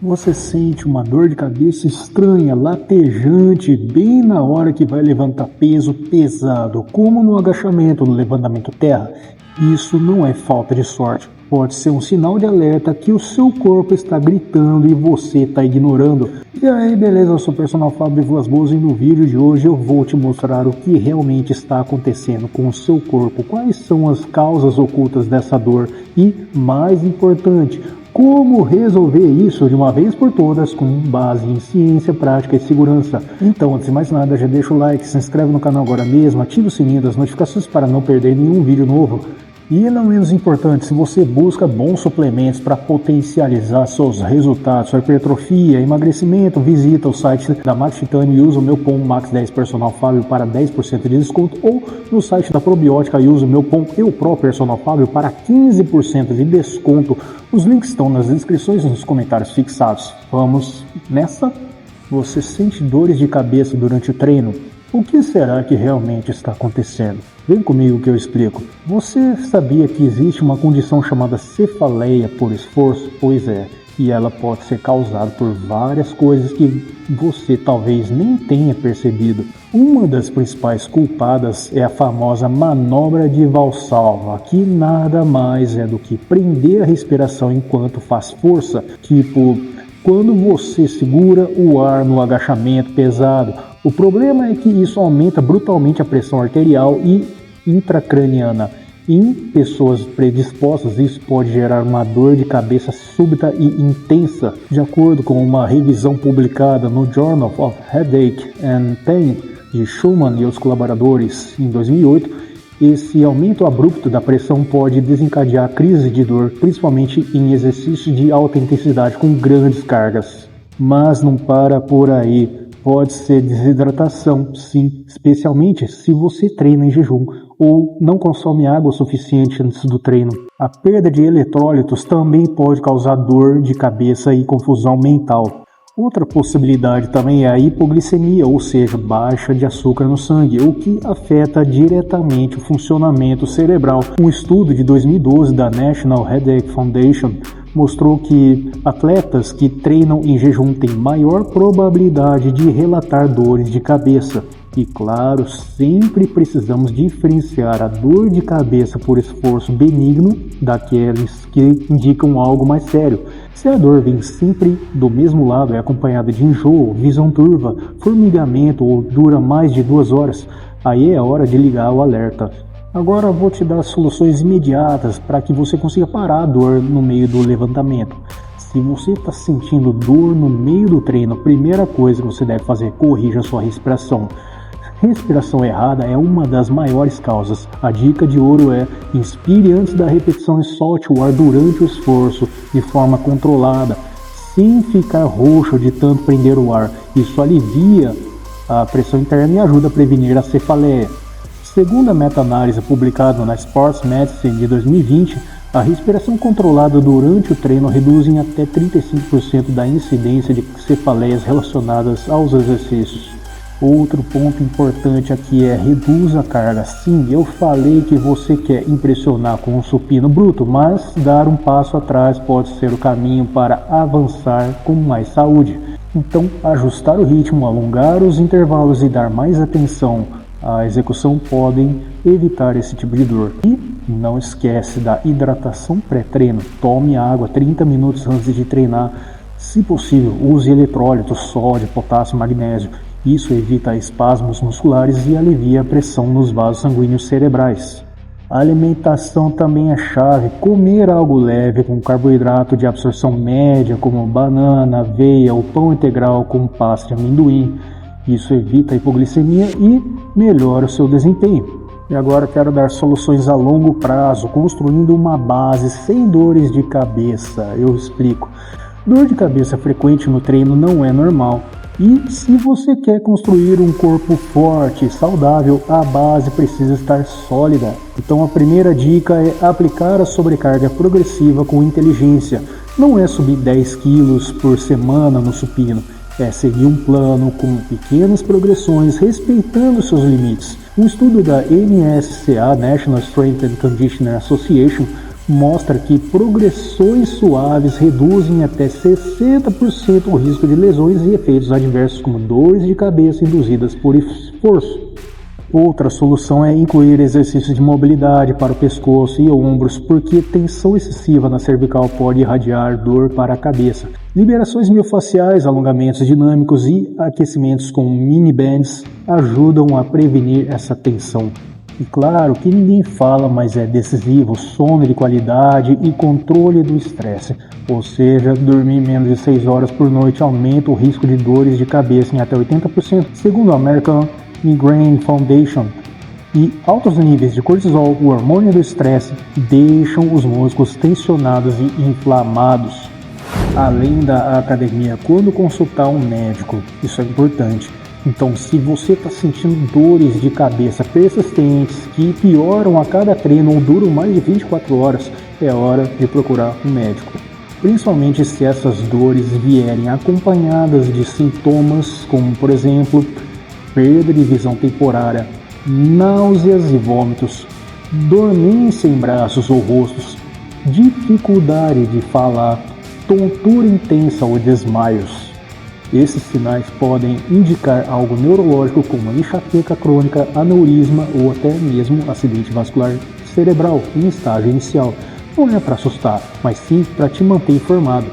Você sente uma dor de cabeça estranha, latejante, bem na hora que vai levantar peso pesado, como no agachamento, no levantamento terra? Isso não é falta de sorte. Pode ser um sinal de alerta que o seu corpo está gritando e você está ignorando. E aí, beleza? Eu sou o personal Fábio Vilas Boas e no vídeo de hoje eu vou te mostrar o que realmente está acontecendo com o seu corpo, quais são as causas ocultas dessa dor e, mais importante, como resolver isso de uma vez por todas com base em ciência, prática e segurança. Então, antes de mais nada, já deixa o like, se inscreve no canal agora mesmo, ativa o sininho das notificações para não perder nenhum vídeo novo. E não menos importante, se você busca bons suplementos para potencializar seus resultados, sua hipertrofia, emagrecimento, visita o site da Max Titânio e usa o meu POM Max10 Personal Fábio para 10% de desconto, ou no site da Probiótica e usa o meu POM Eu Pro Personal Fábio para 15% de desconto. Os links estão nas descrições e nos comentários fixados. Vamos nessa? Você sente dores de cabeça durante o treino? O que será que realmente está acontecendo? Vem comigo que eu explico. Você sabia que existe uma condição chamada cefaleia por esforço? Pois é, e ela pode ser causada por várias coisas que você talvez nem tenha percebido. Uma das principais culpadas é a famosa manobra de Valsalva, que nada mais é do que prender a respiração enquanto faz força, tipo quando você segura o ar no agachamento pesado. O problema é que isso aumenta brutalmente a pressão arterial e intracraniana. Em pessoas predispostas, isso pode gerar uma dor de cabeça súbita e intensa. De acordo com uma revisão publicada no Journal of Headache and Pain de Schumann e os colaboradores em 2008, esse aumento abrupto da pressão pode desencadear crise de dor, principalmente em exercícios de alta intensidade com grandes cargas. Mas não para por aí. Pode ser desidratação, sim, especialmente se você treina em jejum ou não consome água suficiente antes do treino. A perda de eletrólitos também pode causar dor de cabeça e confusão mental. Outra possibilidade também é a hipoglicemia, ou seja, baixa de açúcar no sangue, o que afeta diretamente o funcionamento cerebral. Um estudo de 2012 da National Headache Foundation mostrou que atletas que treinam em jejum têm maior probabilidade de relatar dores de cabeça. E claro, sempre precisamos diferenciar a dor de cabeça por esforço benigno daqueles que indicam algo mais sério. Se a dor vem sempre do mesmo lado, é acompanhada de enjoo, visão turva, formigamento ou dura mais de 2 horas, aí é hora de ligar o alerta. Agora eu vou te dar soluções imediatas para que você consiga parar a dor no meio do levantamento. Se você está sentindo dor no meio do treino, a primeira coisa que você deve fazer, corrija a sua respiração. Respiração errada é uma das maiores causas. A dica de ouro é: inspire antes da repetição e solte o ar durante o esforço, de forma controlada, sem ficar roxo de tanto prender o ar. Isso alivia a pressão interna e ajuda a prevenir a cefaleia. Segundo a meta-análise publicada na Sports Medicine de 2020, a respiração controlada durante o treino reduz em até 35% da incidência de cefaleias relacionadas aos exercícios. Outro ponto importante aqui é: reduza a carga. Sim, eu falei que você quer impressionar com um supino bruto, mas dar um passo atrás pode ser o caminho para avançar com mais saúde. Então, ajustar o ritmo, alongar os intervalos e dar mais atenção à execução podem evitar esse tipo de dor. E não esquece da hidratação pré-treino. Tome água 30 minutos antes de treinar. Se possível, use eletrólitos, sódio, potássio, magnésio. Isso evita espasmos musculares e alivia a pressão nos vasos sanguíneos cerebrais. A alimentação também é chave. Comer algo leve com carboidrato de absorção média, como banana, aveia ou pão integral com pasta de amendoim. Isso evita a hipoglicemia e melhora o seu desempenho. E agora quero dar soluções a longo prazo, construindo uma base sem dores de cabeça. Eu explico. Dor de cabeça frequente no treino não é normal. E se você quer construir um corpo forte e saudável, a base precisa estar sólida. Então a primeira dica é aplicar a sobrecarga progressiva com inteligência. Não é subir 10 quilos por semana no supino. É seguir um plano com pequenas progressões, respeitando seus limites. Um estudo da NSCA, National Strength and Conditioning Association, mostra que progressões suaves reduzem até 60% o risco de lesões e efeitos adversos como dores de cabeça induzidas por esforço. Outra solução é incluir exercícios de mobilidade para o pescoço e ombros, porque tensão excessiva na cervical pode irradiar dor para a cabeça. Liberações miofasciais, alongamentos dinâmicos e aquecimentos com mini bands ajudam a prevenir essa tensão. E claro que ninguém fala, mas é decisivo: sono de qualidade e controle do estresse. Ou seja, dormir menos de 6 horas por noite aumenta o risco de dores de cabeça em até 80%, segundo a American Migraine Foundation. E altos níveis de cortisol, o hormônio do estresse, deixam os músculos tensionados e inflamados. Além da academia, quando consultar um médico, isso é importante. Então, se você está sentindo dores de cabeça persistentes que pioram a cada treino ou duram mais de 24 horas, é hora de procurar um médico. Principalmente se essas dores vierem acompanhadas de sintomas como, por exemplo, perda de visão temporária, náuseas e vômitos, dormência em braços ou rostos, dificuldade de falar, tontura intensa ou desmaios. Esses sinais podem indicar algo neurológico como enxaqueca crônica, aneurisma ou até mesmo acidente vascular cerebral em estágio inicial. Não é para assustar, mas sim para te manter informado.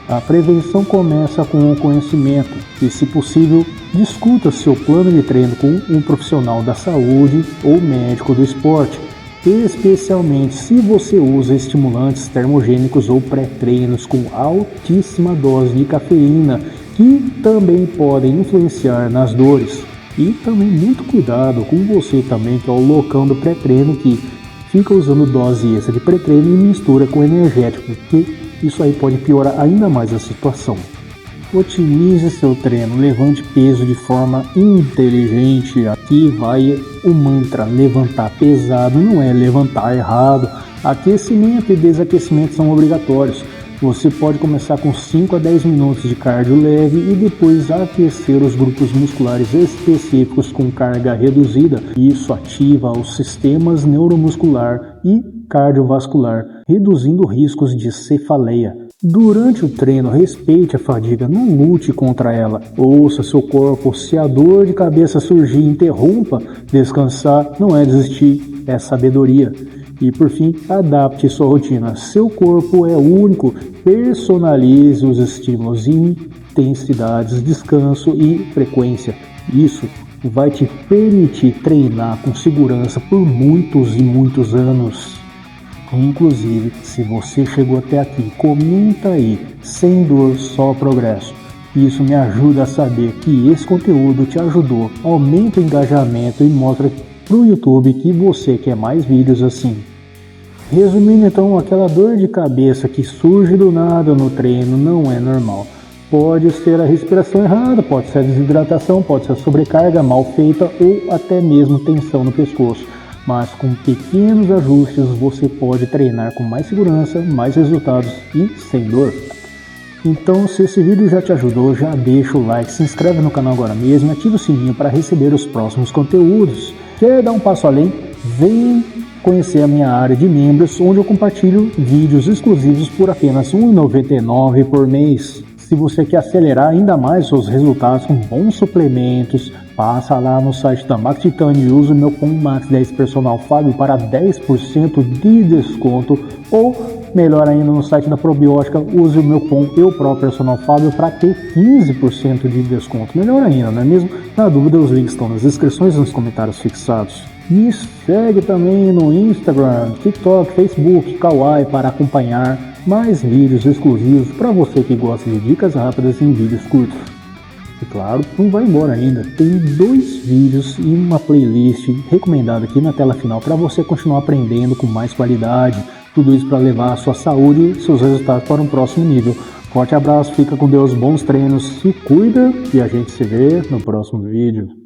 A prevenção começa com o conhecimento e, se possível, discuta seu plano de treino com um profissional da saúde ou médico do esporte, especialmente se você usa estimulantes termogênicos ou pré-treinos com altíssima dose de cafeína, que também podem influenciar nas dores. E também muito cuidado com você também, que é o loucão do pré-treino, que fica usando dose extra de pré-treino e mistura com energético, porque isso aí pode piorar ainda mais a situação. Otimize seu treino, levante peso de forma inteligente. Aqui vai o mantra: levantar pesado não é levantar errado. Aquecimento e desaquecimento são obrigatórios. Você pode começar com 5 a 10 minutos de cardio leve e depois aquecer os grupos musculares específicos com carga reduzida. Isso ativa os sistemas neuromuscular e cardiovascular, reduzindo riscos de cefaleia. Durante o treino, respeite a fadiga, não lute contra ela. Ouça seu corpo. Se a dor de cabeça surgir, interrompa. Descansar não é desistir, é sabedoria. E por fim, adapte sua rotina. Seu corpo é único. Personalize os estímulos, intensidades, descanso e frequência. Isso vai te permitir treinar com segurança por muitos e muitos anos. Inclusive, se você chegou até aqui, comenta aí: sem dor, só progresso. Isso me ajuda a saber que esse conteúdo te ajudou, aumenta o engajamento e mostra para o YouTube que você quer mais vídeos assim. Resumindo então, aquela dor de cabeça que surge do nada no treino não é normal. Pode ser a respiração errada, pode ser a desidratação, pode ser a sobrecarga mal feita ou até mesmo tensão no pescoço. Mas com pequenos ajustes você pode treinar com mais segurança, mais resultados e sem dor. Então, se esse vídeo já te ajudou, já deixa o like, se inscreve no canal agora mesmo e ativa o sininho para receber os próximos conteúdos. Quer dar um passo além? Vem conhecer a minha área de membros, onde eu compartilho vídeos exclusivos por apenas R$ 1,99 por mês. Se você quer acelerar ainda mais seus resultados com bons suplementos, passa lá no site da Max Titânio e use o meu cupom MAX10 personal Fábio para 10% de desconto, ou melhor ainda, no site da Probiótica, use o meu cupom personal Fábio para ter 15% de desconto. Melhor ainda, não é mesmo? Na dúvida, os links estão nas descrições e nos comentários fixados. Me segue também no Instagram, TikTok, Facebook, Kawaii para acompanhar mais vídeos exclusivos para você que gosta de dicas rápidas em vídeos curtos. E claro, não vai embora ainda, tem 2 vídeos e uma playlist recomendada aqui na tela final para você continuar aprendendo com mais qualidade. Tudo isso para levar a sua saúde e seus resultados para um próximo nível. Forte abraço, fica com Deus, bons treinos, se cuida e a gente se vê no próximo vídeo.